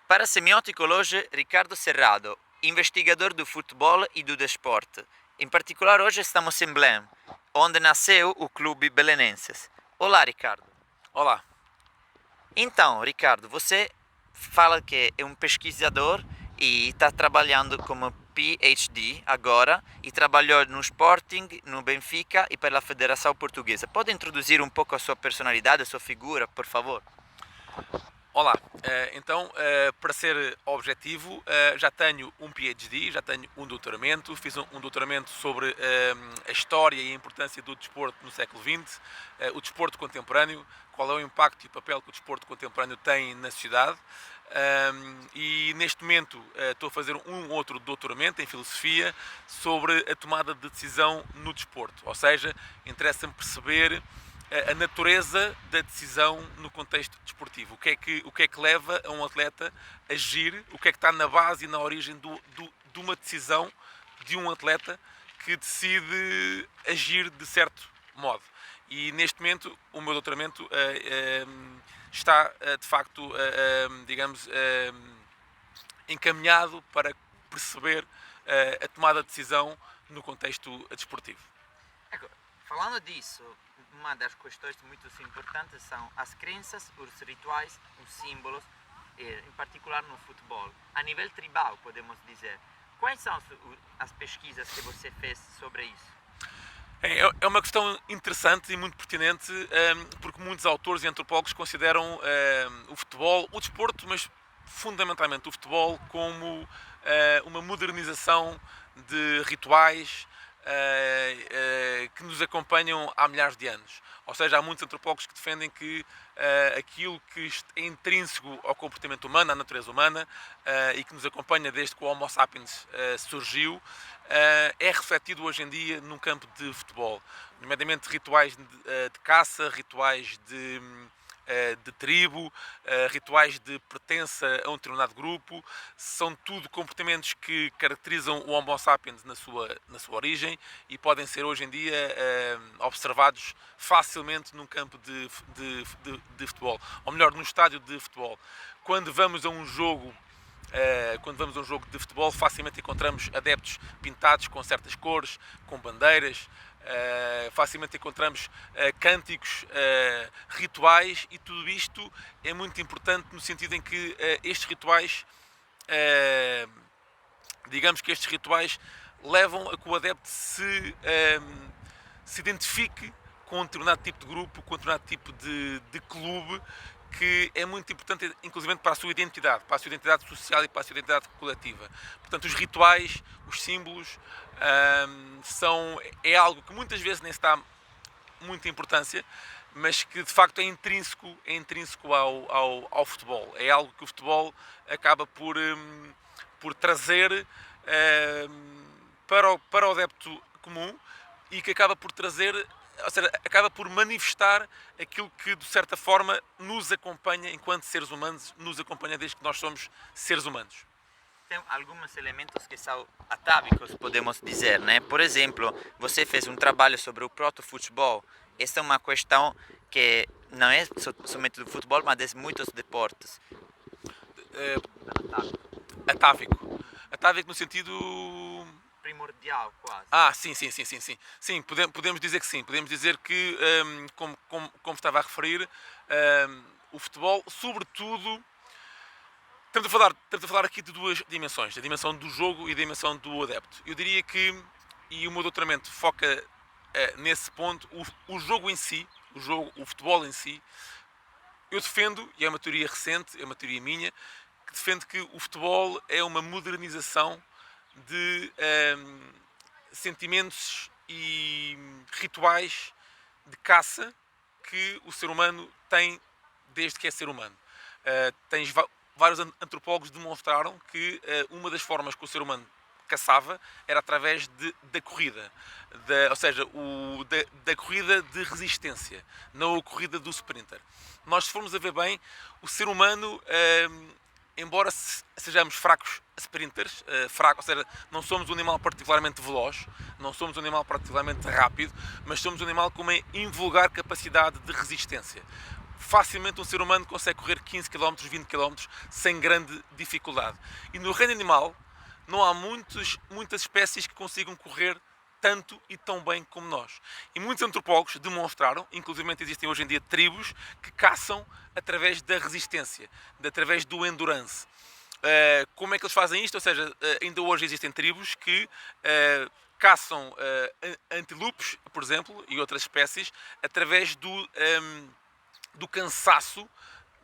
Para semiótico hoje, Ricardo Serrado, investigador do futebol e do desporto. Em particular, hoje estamos em Belém, onde nasceu o Clube Belenenses. Olá, Ricardo. Olá. Então, Ricardo, você fala que é um pesquisador e está trabalhando como PhD agora e trabalhou no Sporting, no Benfica e pela Federação Portuguesa. Pode introduzir um pouco a sua personalidade, a sua figura, por favor? Olá, então, para ser objetivo, já tenho um PhD, já tenho um doutoramento, fiz um doutoramento sobre a história e a importância do desporto no século XX, o desporto contemporâneo, qual é o impacto e o papel que o desporto contemporâneo tem na sociedade. E neste momento estou a fazer um outro doutoramento em filosofia sobre a tomada de decisão no desporto, ou seja, interessa-me perceber a natureza da decisão no contexto desportivo. O que é que leva a um atleta a agir, o que é que está na base e na origem de uma decisão de um atleta que decide agir de certo modo. E neste momento o meu doutoramento está de facto, digamos, encaminhado para perceber a tomada de decisão no contexto desportivo. Falando disso, uma das questões muito importantes são as crenças, os rituais, os símbolos, em particular no futebol. A nível tribal, podemos dizer. Quais são as pesquisas que você fez sobre isso? É uma questão interessante e muito pertinente, porque muitos autores e antropólogos consideram o futebol, o desporto, mas fundamentalmente o futebol, como uma modernização de rituais que nos acompanham há milhares de anos. Ou seja, há muitos antropólogos que defendem que aquilo que é intrínseco ao comportamento humano, à natureza humana, e que nos acompanha desde que o Homo sapiens surgiu, é refletido hoje em dia num campo de futebol, nomeadamente rituais de caça, rituais de tribo, rituais de pertença a um determinado grupo, são tudo comportamentos que caracterizam o Homo sapiens na sua origem e podem ser hoje em dia observados facilmente num campo de futebol, ou melhor, num estádio de futebol. Quando vamos a um jogo de futebol, facilmente encontramos adeptos pintados com certas cores, com bandeiras, facilmente encontramos cânticos, rituais, e tudo isto é muito importante no sentido em que estes rituais, digamos que estes rituais levam a que o adepto se identifique com um determinado tipo de grupo, com um determinado tipo de clube, que é muito importante, inclusive para a sua identidade social e para a sua identidade coletiva. Portanto, os rituais, os símbolos, é algo que muitas vezes nem se dá muita importância, mas que de facto é intrínseco ao futebol. É algo que o futebol acaba por trazer para o adepto comum, e que acaba por trazer, ou seja, acaba por manifestar aquilo que de certa forma nos acompanha enquanto seres humanos, nos acompanha desde que nós somos seres humanos. Tem alguns elementos que são atávicos, podemos dizer, né? Por exemplo, você fez um trabalho sobre o proto-futebol. Essa é uma questão que não é somente do futebol, mas de muitos deportes. Atávico. Atávico no sentido Primordial, quase. Sim. Sim, podemos dizer que sim. Podemos dizer que, como estava a referir, o futebol, sobretudo, estamos a falar aqui de duas dimensões, a dimensão do jogo e a dimensão do adepto. Eu diria que, e o meu doutoramento foca nesse ponto, o jogo em si, o futebol em si. Eu defendo, e é uma teoria recente, é uma teoria minha, que defende que o futebol é uma modernização de sentimentos e rituais de caça que o ser humano tem desde que é ser humano. Vários antropólogos demonstraram que uma das formas que o ser humano caçava era através da corrida, ou seja, da corrida de resistência, não a corrida do sprinter. Nós, se formos a ver bem, o ser humano, embora sejamos fracos sprinters, ou seja, não somos um animal particularmente veloz, não somos um animal particularmente rápido, mas somos um animal com uma invulgar capacidade de resistência. facilmente um ser humano consegue correr 15 km, 20 km sem grande dificuldade. E no reino animal não há muitas espécies que consigam correr tanto e tão bem como nós. E muitos antropólogos demonstraram, inclusive existem hoje em dia tribos que caçam através da resistência, através do endurance. Como é que eles fazem isto? Ou seja, ainda hoje existem tribos que caçam antilopes, por exemplo, e outras espécies, através do cansaço,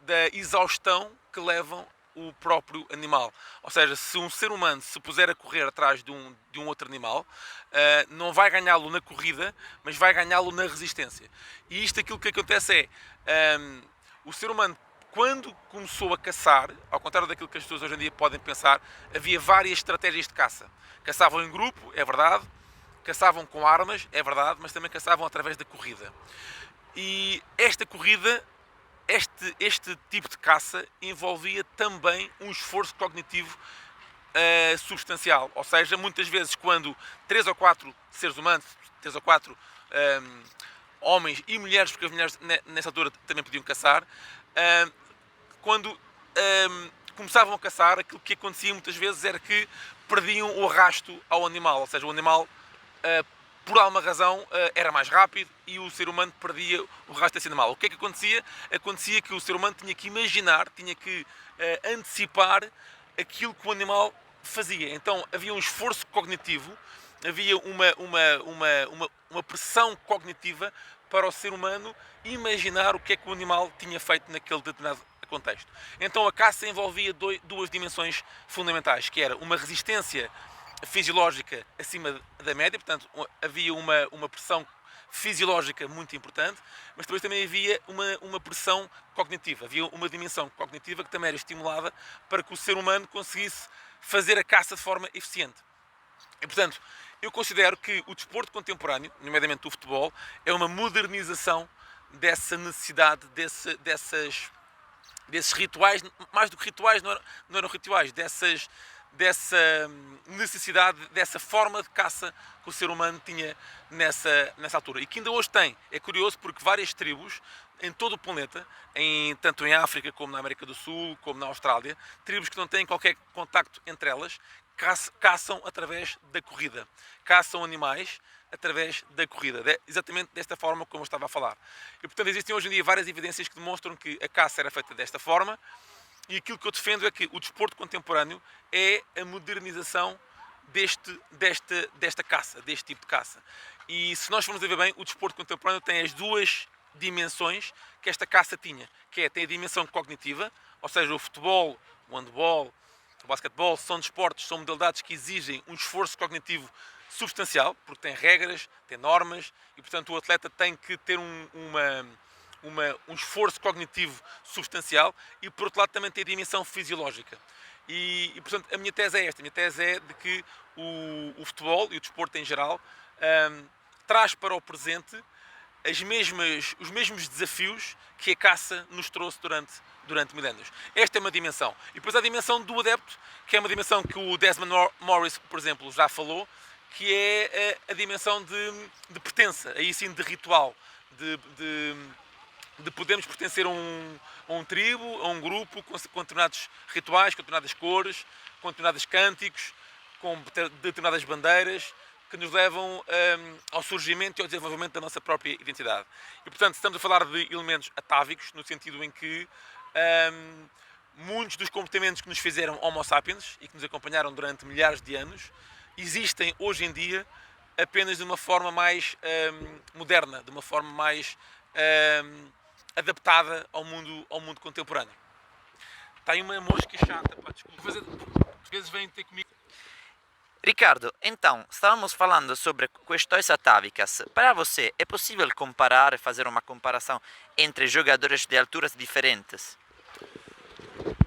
da exaustão que levam o próprio animal. Ou seja, se um ser humano se puser a correr atrás de um outro animal, não vai ganhá-lo na corrida, mas vai ganhá-lo na resistência. E isto, aquilo que acontece é, o ser humano, quando começou a caçar, ao contrário daquilo que as pessoas hoje em dia podem pensar, havia várias estratégias de caça. Caçavam em grupo, é verdade, caçavam com armas, é verdade, mas também caçavam através da corrida. E esta corrida, este tipo de caça envolvia também um esforço cognitivo substancial. Ou seja, muitas vezes quando 3 ou 4 seres humanos, 3 ou 4 homens e mulheres, porque as mulheres nessa altura também podiam caçar, quando começavam a caçar, aquilo que acontecia muitas vezes era que perdiam o arrasto ao animal. Ou seja, o animal, por alguma razão, era mais rápido e o ser humano perdia o rastro desse animal. O que é que acontecia? Acontecia que o ser humano tinha que imaginar, tinha que antecipar aquilo que o animal fazia. Então havia um esforço cognitivo, havia uma pressão cognitiva para o ser humano imaginar o que é que o animal tinha feito naquele determinado contexto. Então a caça envolvia duas dimensões fundamentais, que era uma resistência fisiológica acima da média, portanto havia uma pressão fisiológica muito importante, mas depois também havia uma pressão cognitiva, havia uma dimensão cognitiva que também era estimulada para que o ser humano conseguisse fazer a caça de forma eficiente. E portanto, eu considero que o desporto contemporâneo, nomeadamente o futebol, é uma modernização dessa necessidade, desses rituais, mais do que rituais, não eram rituais, dessa necessidade, dessa forma de caça que o ser humano tinha nessa altura. E que ainda hoje tem. É curioso porque várias tribos em todo o planeta, tanto em África como na América do Sul, como na Austrália, tribos que não têm qualquer contacto entre elas, caçam através da corrida. Caçam animais através da corrida. Exatamente desta forma como eu estava a falar. E portanto existem hoje em dia várias evidências que demonstram que a caça era feita desta forma. E aquilo que eu defendo é que o desporto contemporâneo é a modernização desta caça, deste tipo de caça. E se nós formos a ver bem, o desporto contemporâneo tem as duas dimensões que esta caça tinha, tem a dimensão cognitiva, ou seja, o futebol, o handball, o basquetebol são desportos, são modalidades que exigem um esforço cognitivo substancial, porque tem regras, tem normas, e portanto o atleta tem que ter um esforço cognitivo substancial e, por outro lado, também tem a dimensão fisiológica. E portanto, a minha tese é esta. A minha tese é de que o futebol e o desporto em geral traz para o presente os mesmos desafios que a caça nos trouxe durante milénios. Esta é uma dimensão. E depois há a dimensão do adepto, que é uma dimensão que o Desmond Morris, por exemplo, já falou, que é a dimensão de pertença, aí sim de ritual, de podermos pertencer a um tribo, a um grupo, com determinados rituais, com determinadas cores, com determinados cânticos, com determinadas bandeiras, que nos levam ao surgimento e ao desenvolvimento da nossa própria identidade. E, portanto, estamos a falar de elementos atávicos, no sentido em que muitos dos comportamentos que nos fizeram Homo sapiens e que nos acompanharam durante milhares de anos, existem hoje em dia apenas de uma forma mais moderna, de uma forma mais adaptada ao mundo contemporâneo. Está aí uma mosca chata, pá, desculpa. Às vezes vêm ter comigo. Ricardo, então, estávamos falando sobre questões atávicas. Para você, é possível comparar e fazer uma comparação entre jogadores de alturas diferentes?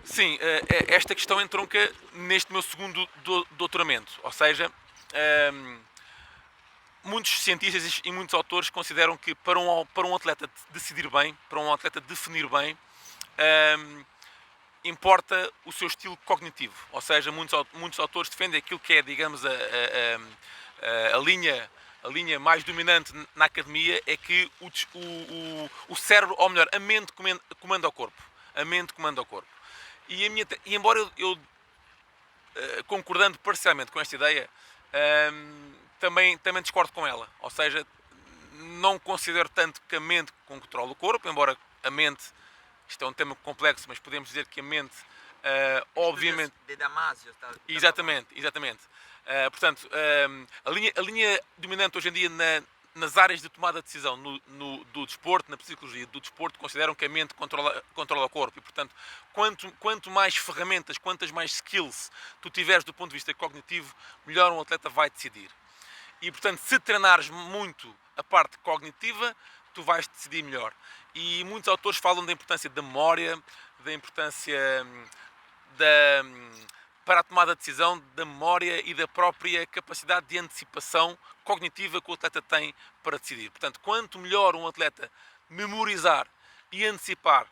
Sim, esta questão entronca neste meu segundo doutoramento. Ou seja, muitos cientistas e muitos autores consideram que para um atleta decidir bem, para um atleta definir bem, importa o seu estilo cognitivo. Ou seja, muitos autores defendem aquilo que é, digamos, a linha a linha mais dominante na academia é que o cérebro, ou melhor, a mente comanda o corpo. A mente comanda o corpo. E embora eu concordando parcialmente com esta ideia, também discordo com ela. Ou seja, não considero tanto que a mente controla o corpo, embora a mente, isto é um tema complexo, mas podemos dizer que a mente, obviamente... De Damasio, Exatamente. Portanto, a linha dominante hoje em dia nas áreas de tomada de decisão do desporto, na psicologia do desporto, consideram que a mente controla o corpo. E, portanto, quanto mais ferramentas, quantas mais skills tu tiveres do ponto de vista cognitivo, melhor um atleta vai decidir. E, portanto, se treinares muito a parte cognitiva, tu vais decidir melhor. E muitos autores falam da importância da memória, da importância para a tomada de decisão, da memória e da própria capacidade de antecipação cognitiva que o atleta tem para decidir. Portanto, quanto melhor um atleta memorizar e antecipar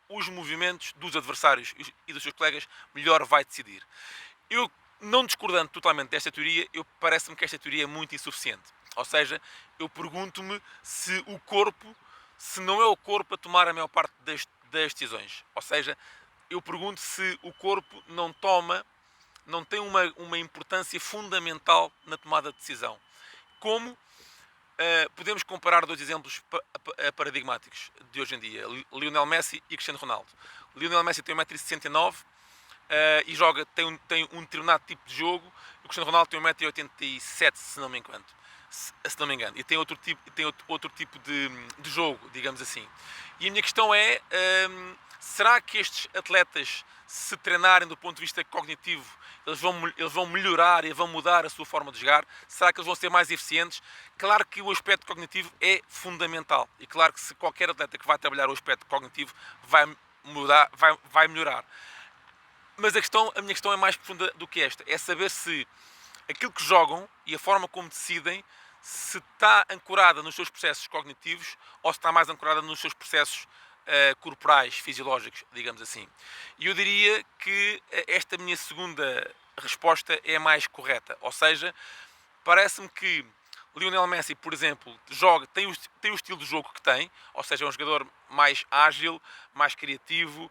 os movimentos dos adversários e dos seus colegas, melhor vai decidir. Eu, não discordando totalmente desta teoria, parece-me que esta teoria é muito insuficiente. Ou seja, eu pergunto-me se não é o corpo a tomar a maior parte das decisões. Ou seja, eu pergunto se o corpo não tem uma importância fundamental na tomada de decisão. Como podemos comparar dois exemplos paradigmáticos de hoje em dia, Lionel Messi e Cristiano Ronaldo. Lionel Messi tem 1,69 m e tem um determinado tipo de jogo, e o Cristiano Ronaldo tem 1,87 m, se não me engano. E tem outro tipo de jogo, digamos assim. E a minha questão é, será que estes atletas, se treinarem do ponto de vista cognitivo, eles vão melhorar e vão mudar a sua forma de jogar? Será que eles vão ser mais eficientes? Claro que o aspecto cognitivo é fundamental. E claro que se qualquer atleta que vai trabalhar o aspecto cognitivo vai melhorar. Mas a minha questão é mais profunda do que esta. É saber se aquilo que jogam e a forma como decidem, se está ancorada nos seus processos cognitivos ou se está mais ancorada nos seus processos corporais, fisiológicos, digamos assim. E eu diria que esta minha segunda resposta é a mais correta. Ou seja, parece-me que Lionel Messi, por exemplo, tem o estilo de jogo que tem, ou seja, é um jogador mais ágil, mais criativo,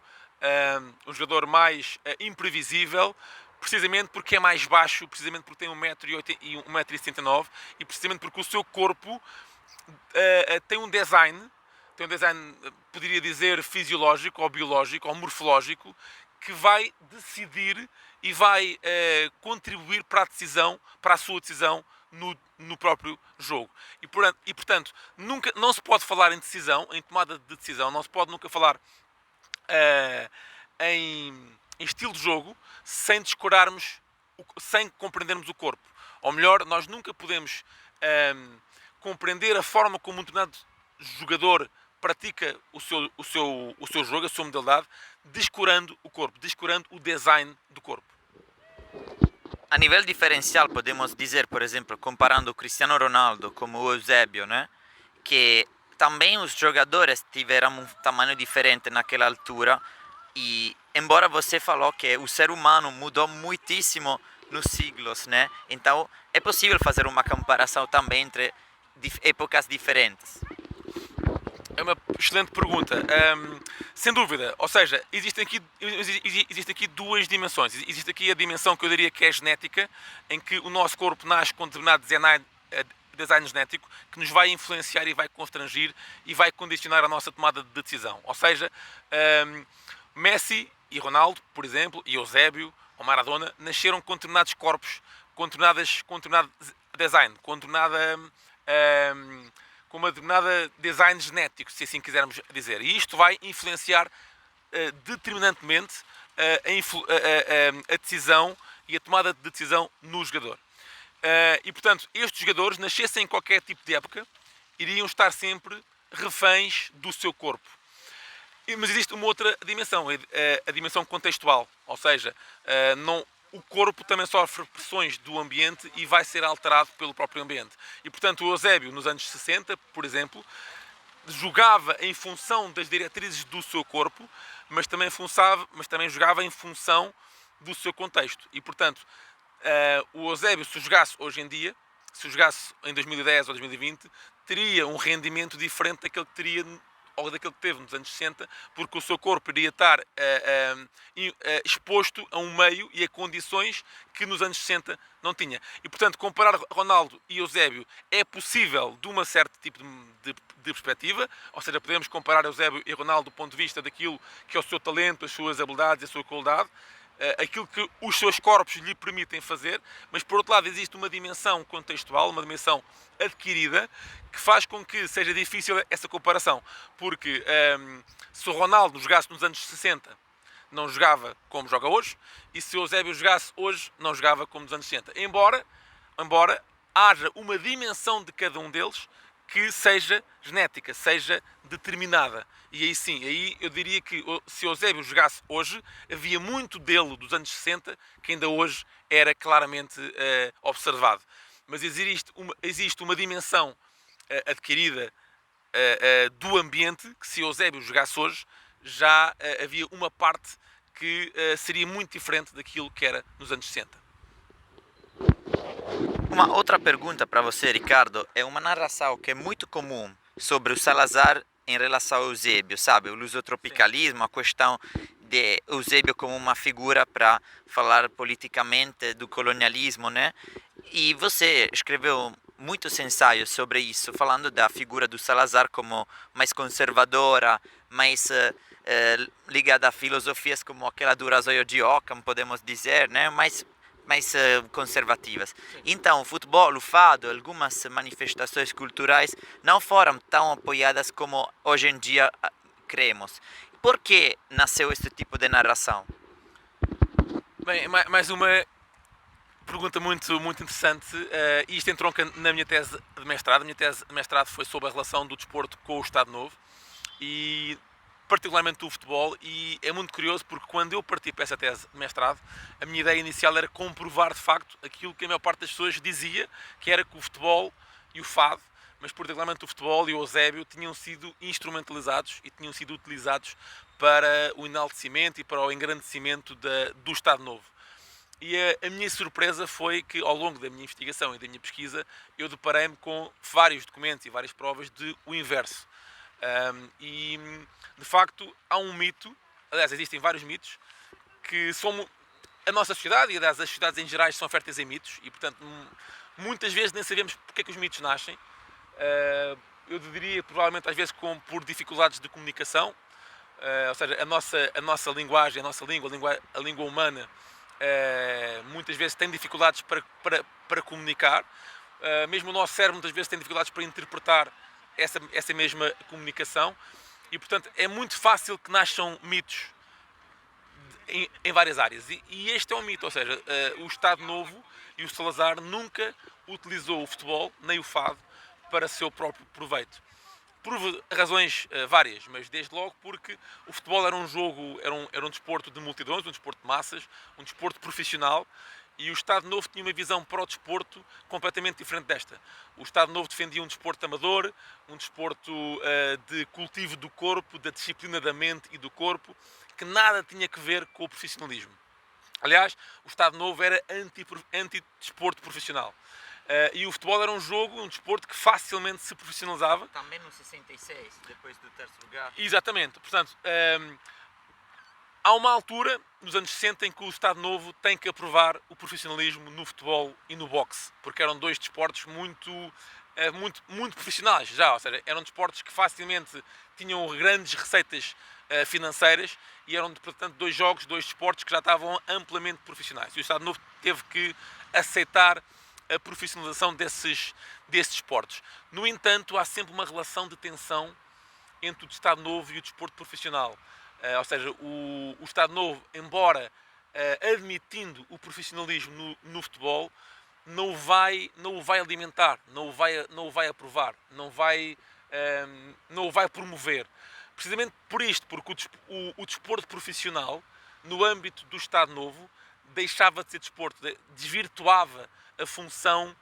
um jogador mais imprevisível, precisamente porque é mais baixo, precisamente porque tem 1,79 m e precisamente porque o seu corpo tem um design, poderia dizer, fisiológico ou biológico ou morfológico, que vai decidir e vai contribuir para a sua decisão no próprio jogo. E portanto, não se pode falar em decisão, em tomada de decisão, não se pode nunca falar em estilo de jogo sem descurarmos, sem compreendermos o corpo. Ou melhor, nós nunca podemos compreender a forma como um determinado jogador pratica o seu jogo, a sua modalidade, descurando o corpo, descurando o design do corpo. A nível diferencial, podemos dizer, por exemplo, comparando o Cristiano Ronaldo com o Eusébio, né? Que também os jogadores tiveram um tamanho diferente naquela altura e, embora você falou que o ser humano mudou muitíssimo nos siglos, né? Então, é possível fazer uma comparação também entre épocas diferentes. É uma excelente pergunta. Sem dúvida. Ou seja, existem aqui duas dimensões. Existe aqui a dimensão que eu diria que é genética, em que o nosso corpo nasce com determinado design genético que nos vai influenciar e vai constrangir e vai condicionar a nossa tomada de decisão. Ou seja, Messi e Ronaldo, por exemplo, e Eusébio ou Maradona, nasceram com determinados corpos, com determinado design, com uma determinada design genético, se assim quisermos dizer. E isto vai influenciar determinantemente a decisão e a tomada de decisão no jogador. E, portanto, estes jogadores, nascessem em qualquer tipo de época, iriam estar sempre reféns do seu corpo. Mas existe uma outra dimensão, a dimensão contextual. Ou seja, o corpo também sofre pressões do ambiente e vai ser alterado pelo próprio ambiente. E, portanto, o Eusébio, nos anos 60, por exemplo, jogava em função das diretrizes do seu corpo, mas também jogava em função do seu contexto. E, portanto, o Eusébio, se jogasse hoje em dia, se eu jogasse em 2010 ou 2020, teria um rendimento diferente daquele que teria ou daquele que teve nos anos 60, porque o seu corpo iria estar exposto a um meio e a condições que nos anos 60 não tinha. E, portanto, comparar Ronaldo e Eusébio é possível de uma certa tipo de perspectiva, ou seja, podemos comparar Eusébio e Ronaldo do ponto de vista daquilo que é o seu talento, as suas habilidades, a sua qualidade, aquilo que os seus corpos lhe permitem fazer, mas por outro lado existe uma dimensão contextual, uma dimensão adquirida, que faz com que seja difícil essa comparação, porque se o Ronaldo jogasse nos anos 60, não jogava como joga hoje, e se o Eusébio jogasse hoje, não jogava como nos anos 60. Embora haja uma dimensão de cada um deles que seja genética, seja determinada. E aí sim, aí eu diria que se o Eusébio jogasse hoje, havia muito dele dos anos 60 que ainda hoje era claramente observado. Mas existe uma dimensão adquirida do ambiente que se o Eusébio jogasse hoje, já havia uma parte que seria muito diferente daquilo que era nos anos 60. Uma outra pergunta para você, Ricardo, é uma narração que é muito comum sobre o Salazar em relação ao Eusébio, sabe? O lusotropicalismo, a questão de Eusébio como uma figura para falar politicamente do colonialismo, né? E você escreveu muitos ensaios sobre isso, falando da figura do Salazar como mais conservadora, mais ligada a filosofias como aquela do Rasoio de Ockham, podemos dizer, né? Mais conservativas. Então, o futebol, o fado, algumas manifestações culturais não foram tão apoiadas como hoje em dia cremos. Por que nasceu este tipo de narração? Bem, mais uma pergunta muito interessante. Isto entronca na minha tese de mestrado. A minha tese de mestrado foi sobre a relação do desporto com o Estado Novo e particularmente do futebol, e é muito curioso porque quando eu parti para essa tese de mestrado, a minha ideia inicial era comprovar de facto aquilo que a maior parte das pessoas dizia, que era que o futebol e o fado, mas particularmente o futebol e o Eusébio, tinham sido instrumentalizados e tinham sido utilizados para o enaltecimento e para o engrandecimento do Estado Novo. E a minha surpresa foi que, ao longo da minha investigação e da minha pesquisa, eu deparei-me com vários documentos e várias provas de o inverso. E, de facto, há um mito, aliás, existem vários mitos, que somos a nossa sociedade, e aliás, as sociedades em geral são férteis em mitos, e, portanto, muitas vezes nem sabemos porque é que os mitos nascem. Eu diria, provavelmente, às vezes, por dificuldades de comunicação, ou seja, a nossa linguagem, a nossa língua, a língua humana, muitas vezes tem dificuldades para comunicar. Mesmo o nosso cérebro muitas vezes tem dificuldades para interpretar essa mesma comunicação, e portanto é muito fácil que nasçam mitos em várias áreas, e este é um mito, ou seja, o Estado Novo e o Salazar nunca utilizou o futebol nem o fado para seu próprio proveito, por razões várias, mas desde logo porque o futebol era um jogo, era um desporto de multidões, um desporto de massas, um desporto profissional, e o Estado Novo tinha uma visão para o desporto completamente diferente desta. O Estado Novo defendia um desporto amador, um desporto de cultivo do corpo, da disciplina da mente e do corpo, que nada tinha que ver com o profissionalismo. Aliás, o Estado Novo era anti-desporto profissional. E o futebol era um desporto que facilmente se profissionalizava. Também no 66, depois do terceiro lugar. Exatamente. Portanto, há uma altura, nos anos 60, em que o Estado Novo tem que aprovar o profissionalismo no futebol e no boxe, porque eram dois desportos muito profissionais já, ou seja, eram desportos que facilmente tinham grandes receitas financeiras, e eram, portanto, dois desportos que já estavam amplamente profissionais. E o Estado Novo teve que aceitar a profissionalização desses desportos. No entanto, há sempre uma relação de tensão entre o Estado Novo e o desporto profissional. Ou seja, o Estado Novo, embora admitindo o profissionalismo no futebol, não o vai alimentar, não o vai aprovar, não o vai promover. Precisamente por isto, porque o desporto profissional, no âmbito do Estado Novo, deixava de ser desporto, desvirtuava a função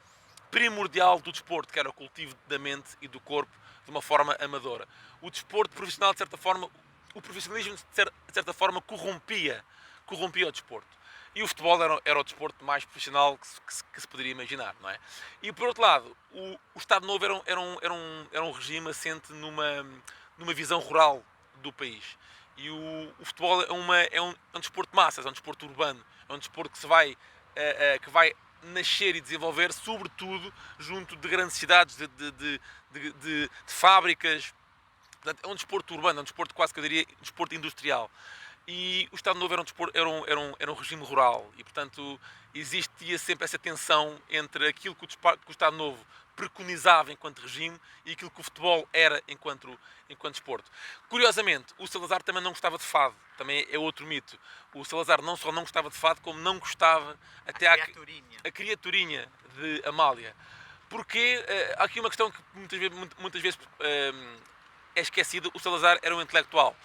primordial do desporto, que era o cultivo da mente e do corpo de uma forma amadora. O desporto profissional, de certa forma, o profissionalismo de certa forma corrompia o desporto. E o futebol era o desporto mais profissional que se poderia imaginar, não é? E por outro lado, o Estado Novo era um regime assente numa visão rural do país. E o futebol é um desporto de massas, é um desporto urbano, é um desporto que vai nascer e desenvolver, sobretudo junto de grandes cidades, de fábricas. Portanto, é um desporto urbano, é um desporto quase que eu diria um desporto industrial. E o Estado Novo era um regime rural e, portanto, existia sempre essa tensão entre aquilo que o Estado Novo preconizava enquanto regime e aquilo que o futebol era enquanto desporto. Curiosamente, o Salazar também não gostava de fado, também é outro mito. O Salazar não só não gostava de fado, como não gostava até a criaturinha de Amália. Porque há aqui uma questão que muitas vezes é esquecida: o Salazar era um intelectual.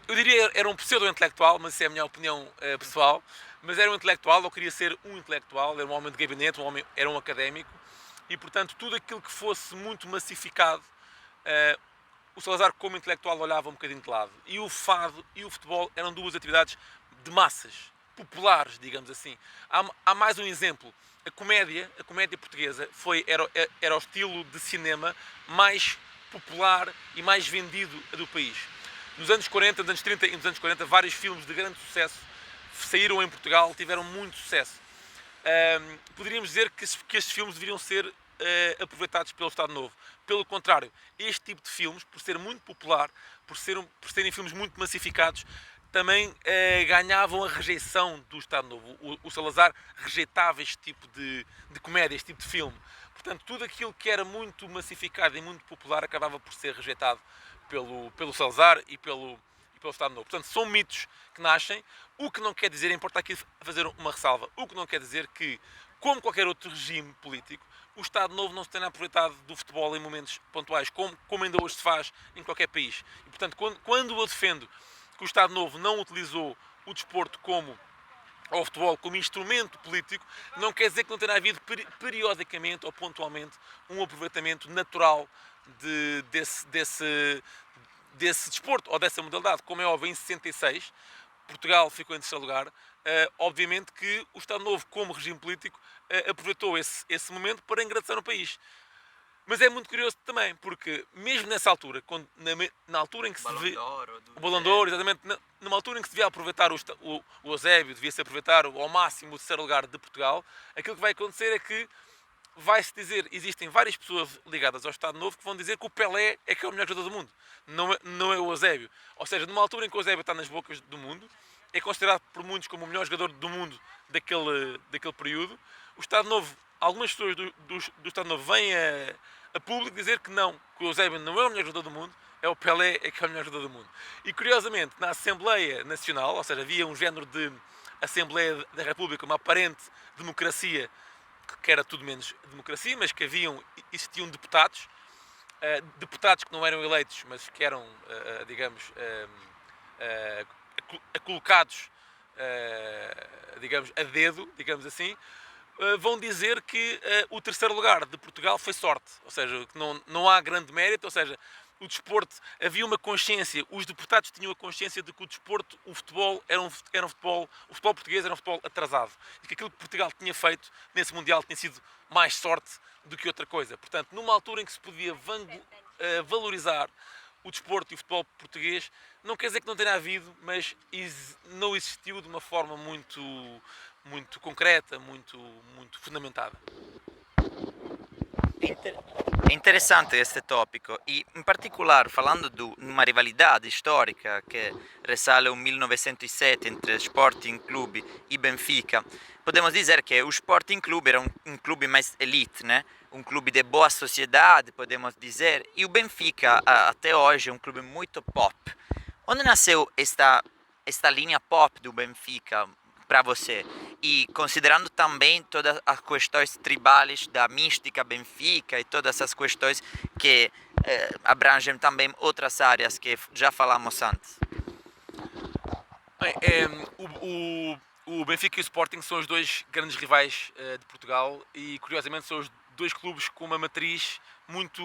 Eu diria era um pseudo-intelectual, mas isso é a minha opinião pessoal. Mas era um intelectual, ou queria ser um intelectual, era um homem de gabinete, era um académico. E, portanto, tudo aquilo que fosse muito massificado, o Salazar, como intelectual, olhava um bocadinho de lado. E o fado e o futebol eram duas atividades de massas, populares, digamos assim. Há mais um exemplo. A comédia portuguesa era o estilo de cinema mais popular e mais vendido do país. Nos anos 40, nos anos 30 e nos anos 40, vários filmes de grande sucesso saíram em Portugal, tiveram muito sucesso. Poderíamos dizer que estes filmes deveriam ser aproveitados pelo Estado Novo. Pelo contrário, este tipo de filmes, por ser muito popular, por serem filmes muito massificados, também ganhavam a rejeição do Estado Novo. O Salazar rejeitava este tipo de comédia, este tipo de filme. Portanto, tudo aquilo que era muito massificado e muito popular acabava por ser rejeitado pelo Salazar e pelo Estado Novo. Portanto, são mitos que nascem, o que não quer dizer, importa aqui fazer uma ressalva, o que não quer dizer que, como qualquer outro regime político, o Estado Novo não se tenha aproveitado do futebol em momentos pontuais, como ainda hoje se faz em qualquer país. E, portanto, quando eu defendo que o Estado Novo não utilizou o desporto ou o futebol como instrumento político, não quer dizer que não tenha havido periodicamente ou pontualmente um aproveitamento natural desse desporto ou dessa modalidade. Como é óbvio, em 66 Portugal ficou em terceiro lugar. Obviamente que o Estado Novo, como regime político, aproveitou esse momento para engrandar o país. Mas é muito curioso também, porque mesmo nessa altura, na altura em que se devia... O Ballon d'Or, exatamente, numa altura em que se devia aproveitar o Eusébio, devia-se aproveitar ao máximo o terceiro lugar de Portugal, aquilo que vai acontecer é que vai-se dizer, existem várias pessoas ligadas ao Estado Novo que vão dizer que o Pelé é que é o melhor jogador do mundo, não é o Eusébio. Ou seja, numa altura em que o Eusébio está nas bocas do mundo, é considerado por muitos como o melhor jogador do mundo daquele período, o Estado Novo, algumas pessoas do Estado Novo vêm a público dizer que não, que o Eusébio não é o melhor jogador do mundo, é o Pelé é que é o melhor jogador do mundo. E curiosamente, na Assembleia Nacional, ou seja, havia um género de Assembleia da República, uma aparente democracia, que era tudo menos democracia, mas que existiam deputados que não eram eleitos, mas que eram, digamos, colocados, digamos, a dedo, digamos assim, vão dizer que o terceiro lugar de Portugal foi sorte, ou seja, que não há grande mérito, ou seja, o desporto, havia uma consciência, os deputados tinham a consciência de que o desporto, o futebol, o futebol português era um futebol atrasado, e que aquilo que Portugal tinha feito nesse Mundial tinha sido mais sorte do que outra coisa. Portanto, numa altura em que se podia valorizar o desporto e o futebol português, não quer dizer que não tenha havido, mas não existiu de uma forma muito, muito concreta, muito fundamentada. É interessante este tópico e, in particolare, falando di una rivalità storica che risale al 1907 entre Sporting Clube e Benfica, podemos dizer que o Sporting Clube era um clube mais elite, né? Um clube de boa sociedade, podemos dizer, e o Benfica até hoje é um clube muito pop. Onde nasceu esta linha pop do Benfica para você? E considerando também todas as questões tribais da mística Benfica e todas essas questões que abrangem também outras áreas que já falamos antes. Bem, o Benfica e o Sporting são os dois grandes rivais de Portugal e, curiosamente, são os dois clubes com uma matriz muito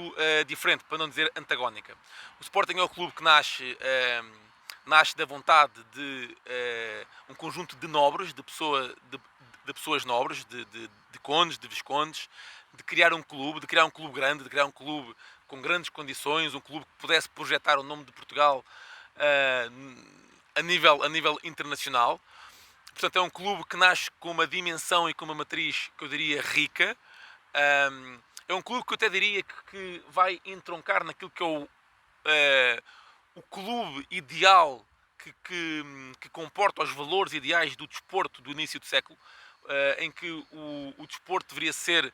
diferente, para não dizer antagónica. O Sporting é o clube que nasce nasce da vontade de um conjunto de nobres, de pessoas nobres, de condes, de viscondes, de criar um clube grande, de criar um clube com grandes condições, um clube que pudesse projetar o nome de Portugal a nível internacional. Portanto, é um clube que nasce com uma dimensão e com uma matriz que eu diria rica. É um clube que eu até diria que vai entroncar naquilo que é o clube ideal que comporta os valores ideais do desporto do início do século, em que o desporto deveria ser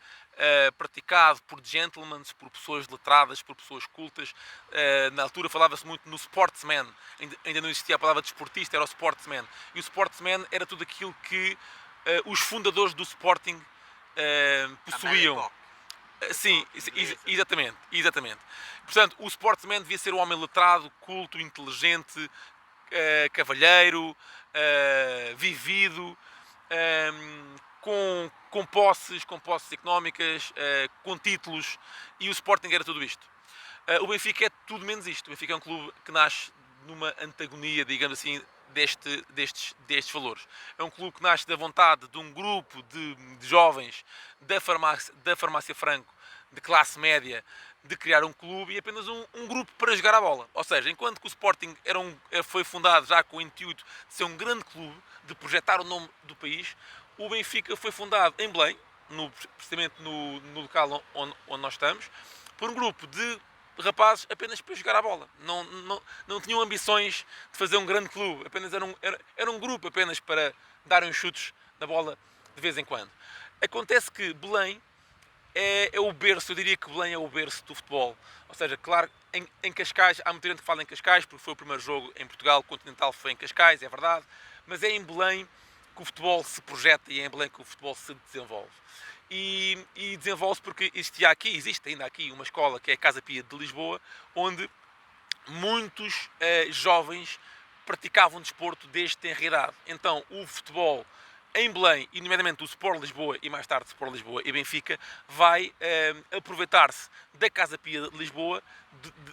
praticado por gentlemen, por pessoas letradas, por pessoas cultas. Na altura falava-se muito no sportsman, ainda não existia a palavra desportista, era o sportsman. E o sportsman era tudo aquilo que os fundadores do Sporting possuíam. Sim, exatamente. Portanto, o sportsman devia ser um homem letrado, culto, inteligente, cavalheiro, vivido, com posses económicas, com títulos, e o Sporting era tudo isto. O Benfica é tudo menos isto. O Benfica é um clube que nasce numa antagonia, digamos assim, destes valores. É um clube que nasce da vontade de um grupo de jovens da farmácia Franco, de classe média, de criar um clube e apenas um grupo para jogar a bola. Ou seja, enquanto que o Sporting foi fundado já com o intuito de ser um grande clube, de projetar o nome do país, o Benfica foi fundado em Belém, precisamente no local onde nós estamos, por um grupo de rapazes apenas para jogar a bola. Não tinham ambições de fazer um grande clube, apenas era um grupo apenas para darem uns chutes na bola de vez em quando. Acontece que Belém é o berço, eu diria que Belém é o berço do futebol. Ou seja, claro, em Cascais, há muita gente que fala em Cascais, porque foi o primeiro jogo em Portugal, o Continental foi em Cascais, é verdade, mas é em Belém que o futebol se projeta e é em Belém que o futebol se desenvolve. E desenvolve-se porque existe ainda aqui uma escola que é a Casa Pia de Lisboa, onde muitos jovens praticavam desporto desde tenra idade. Então o futebol em Belém, e nomeadamente o Sport Lisboa e mais tarde o Sport Lisboa e Benfica, vai aproveitar-se da Casa Pia de Lisboa,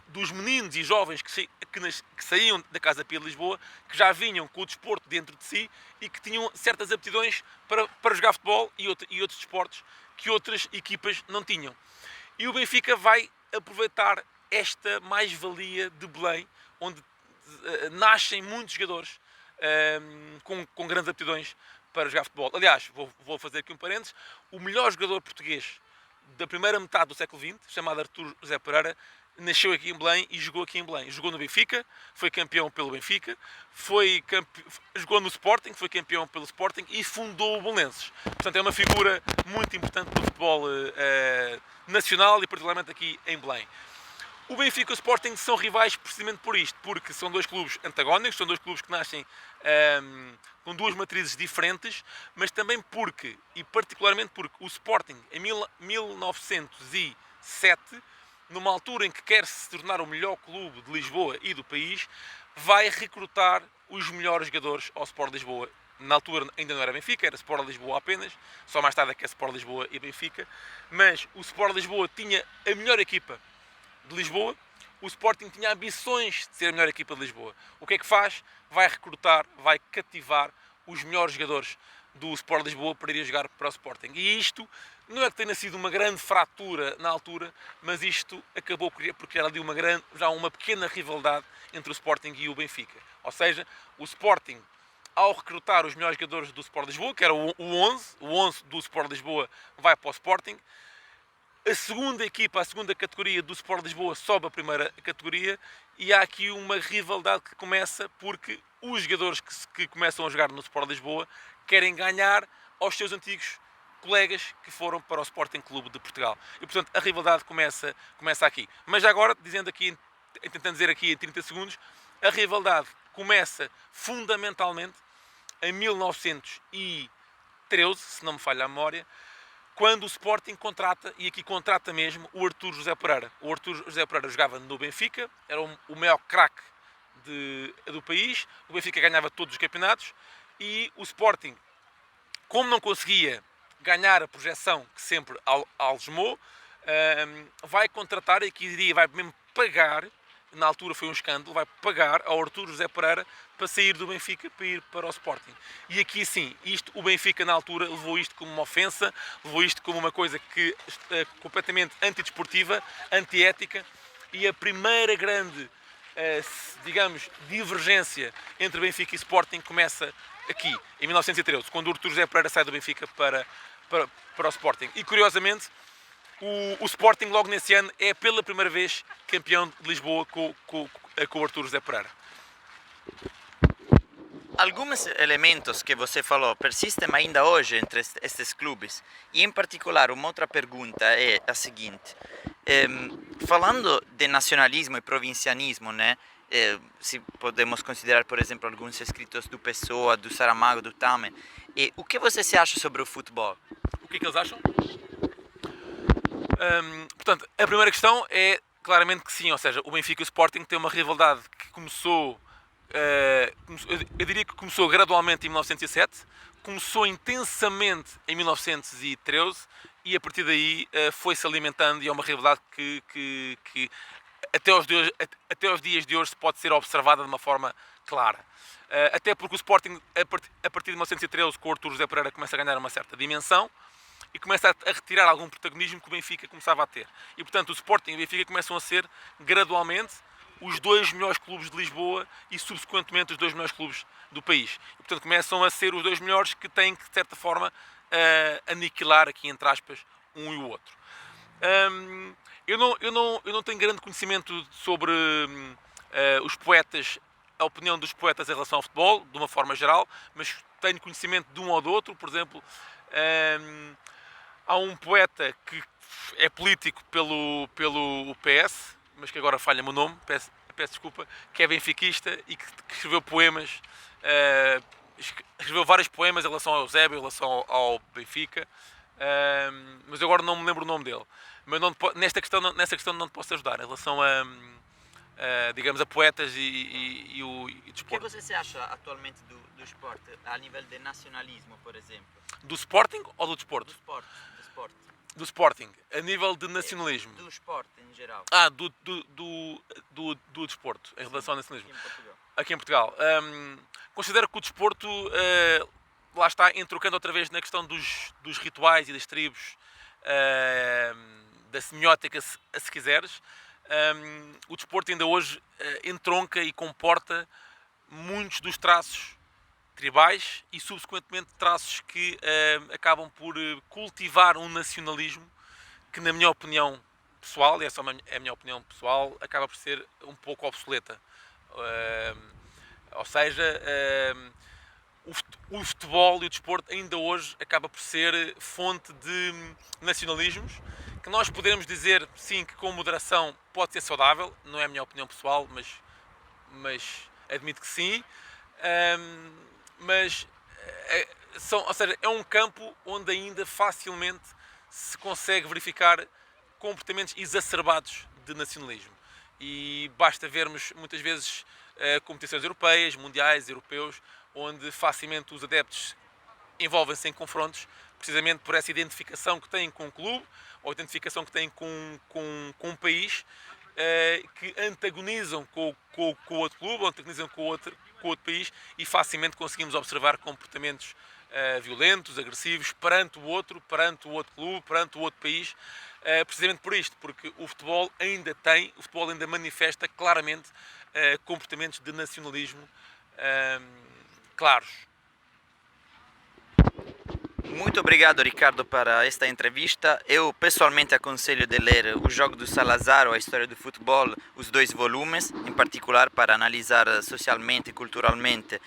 dos meninos e jovens que saíam da Casa Pia de Lisboa, que já vinham com o desporto dentro de si e que tinham certas aptidões para jogar futebol e outros desportos que outras equipas não tinham. E o Benfica vai aproveitar esta mais-valia de Belém, onde nascem muitos jogadores com grandes aptidões para jogar futebol. Aliás, vou fazer aqui um parênteses, o melhor jogador português da primeira metade do século XX, chamado Artur José Pereira, nasceu aqui em Belém e jogou aqui em Belém. Jogou no Benfica, foi campeão pelo Benfica, jogou no Sporting, foi campeão pelo Sporting e fundou o Belenenses. Portanto, é uma figura muito importante do futebol nacional e particularmente aqui em Belém. O Benfica e o Sporting são rivais precisamente por isto, porque são dois clubes antagónicos, são dois clubes que nascem com duas matrizes diferentes, mas também porque, e particularmente porque, o Sporting, em 1907, numa altura em que quer se tornar o melhor clube de Lisboa e do país, vai recrutar os melhores jogadores ao Sport Lisboa. Na altura ainda não era Benfica, era Sport Lisboa apenas, só mais tarde é que é Sport Lisboa e Benfica, mas o Sport Lisboa tinha a melhor equipa de Lisboa, o Sporting tinha ambições de ser a melhor equipa de Lisboa. O que é que faz? Vai recrutar, vai cativar os melhores jogadores do Sport Lisboa para ir jogar para o Sporting. E isto não é que tenha sido uma grande fratura na altura, mas isto acabou por criar ali já uma pequena rivalidade entre o Sporting e o Benfica. Ou seja, o Sporting, ao recrutar os melhores jogadores do Sport Lisboa, que era o 11 do Sport Lisboa vai para o Sporting, a segunda equipa, a segunda categoria do Sport Lisboa sobe a primeira categoria e há aqui uma rivalidade que começa porque os jogadores que começam a jogar no Sport Lisboa querem ganhar aos seus antigos colegas que foram para o Sporting Clube de Portugal. E, portanto, a rivalidade começa aqui. Mas já agora, tentando dizer aqui em 30 segundos, a rivalidade começa fundamentalmente em 1913, se não me falha a memória, quando o Sporting contrata, e aqui contrata mesmo, o Artur José Pereira. O Artur José Pereira jogava no Benfica, era o maior craque do país, o Benfica ganhava todos os campeonatos, e o Sporting, como não conseguia ganhar a projeção que sempre algemou, vai contratar, e aqui diria, vai mesmo pagar na altura foi um escândalo, vai pagar ao Artur José Pereira para sair do Benfica para ir para o Sporting. E aqui sim, o Benfica na altura levou isto como uma ofensa, levou isto como uma coisa que é completamente antidesportiva, antiética, e a primeira grande, digamos, divergência entre Benfica e Sporting começa aqui, em 1913, quando o Artur José Pereira sai do Benfica para o Sporting. E curiosamente, o Sporting logo nesse ano é pela primeira vez campeão de Lisboa com o Artur José Pereira. Alguns elementos que você falou persistem ainda hoje entre estes clubes. E em particular, uma outra pergunta é a seguinte. Falando de nacionalismo e provincianismo, né? Se podemos considerar, por exemplo, alguns escritos do Pessoa, do Saramago, do Tamen. O que você se acha sobre o futebol? O que é que eles acham? Portanto, a primeira questão é claramente que sim, ou seja, o Benfica e o Sporting têm uma rivalidade que começou, eu diria que começou gradualmente em 1907, começou intensamente em 1913 e a partir daí foi-se alimentando e é uma rivalidade que até aos dias de hoje pode ser observada de uma forma clara. Até porque o Sporting, a partir de 1913, com o Artur José Pereira, começa a ganhar uma certa dimensão e começa a retirar algum protagonismo que o Benfica começava a ter. E, portanto, o Sporting e o Benfica começam a ser, gradualmente, os dois melhores clubes de Lisboa e, subsequentemente, os dois melhores clubes do país. E, portanto, começam a ser os dois melhores que têm que, de certa forma, aniquilar, aqui entre aspas, um e o outro. Eu não tenho grande conhecimento sobre os poetas, a opinião dos poetas em relação ao futebol, de uma forma geral, mas tenho conhecimento de um ou do outro. Por exemplo, há um poeta que é político pelo PS, mas que agora falha-me o nome, peço desculpa, que é benfiquista e que escreveu poemas, escreveu vários poemas em relação ao Eusébio, em relação ao Benfica, mas agora não me lembro o nome dele. Mas nessa questão não te posso ajudar, em relação digamos, a poetas e desporto. O que você se acha atualmente do esporte, a nível de nacionalismo, por exemplo? Do Sporting ou do desporto? Do esporte. Do Sporting, a nível de nacionalismo. Do esporte em geral. Do desporto, em relação ao nacionalismo. Aqui em Portugal. Considero que o desporto, lá está, entrocando outra vez na questão dos rituais e das tribos, da semiótica, se quiseres, o desporto ainda hoje entronca e comporta muitos dos traços tribais e, subsequentemente, traços que acabam por cultivar um nacionalismo que, na minha opinião pessoal, e essa é a minha opinião pessoal, acaba por ser um pouco obsoleta. Ou seja, o futebol e o desporto ainda hoje acaba por ser fonte de nacionalismos que nós poderemos dizer, sim, que com moderação pode ser saudável, não é a minha opinião pessoal, mas admito que sim. Mas ou seja, é um campo onde ainda facilmente se consegue verificar comportamentos exacerbados de nacionalismo. E basta vermos muitas vezes competições europeias, mundiais, europeus, onde facilmente os adeptos envolvem-se em confrontos, precisamente por essa identificação que têm com o clube, ou identificação que têm com um país, que antagonizam com o outro clube, ou antagonizam com o outro país, e facilmente conseguimos observar comportamentos violentos, agressivos, perante o outro clube, perante o outro país, precisamente por isto, porque o futebol ainda manifesta claramente comportamentos de nacionalismo claros. Muito obrigado, Ricardo, para esta entrevista. Eu pessoalmente aconselho de ler O Jogo do Salazar ou A História do Futebol, os dois volumes, em particular para analisar socialmente e culturalmente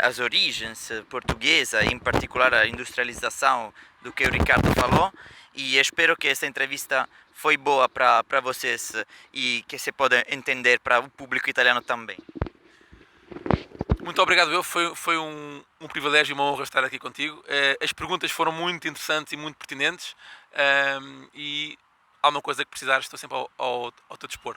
as origens portuguesas, em particular a industrialização do que o Ricardo falou. E espero que esta entrevista foi boa para vocês e que se pode entender para o público italiano também. Muito obrigado, foi um privilégio e uma honra estar aqui contigo. As perguntas foram muito interessantes e muito pertinentes, e há uma coisa que precisares, estou sempre ao teu dispor.